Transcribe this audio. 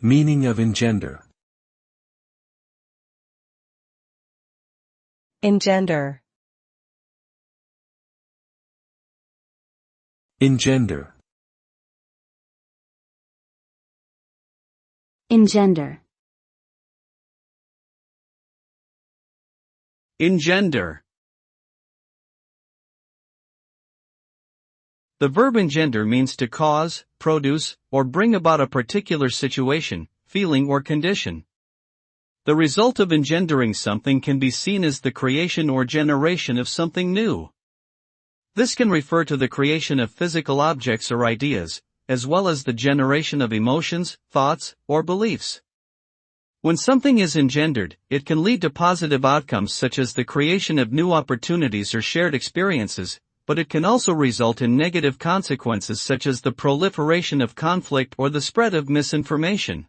Meaning of engender. Engender. Engender. Engender. Engender. The verb engender means to cause, produce, or bring about a particular situation, feeling or condition. The result of engendering something can be seen as the creation or generation of something new. This can refer to the creation of physical objects or ideas, as well as the generation of emotions, thoughts, or beliefs. When something is engendered, it can lead to positive outcomes such as the creation of new opportunities or shared experiences, but it can also result in negative consequences such as the proliferation of conflict or the spread of misinformation.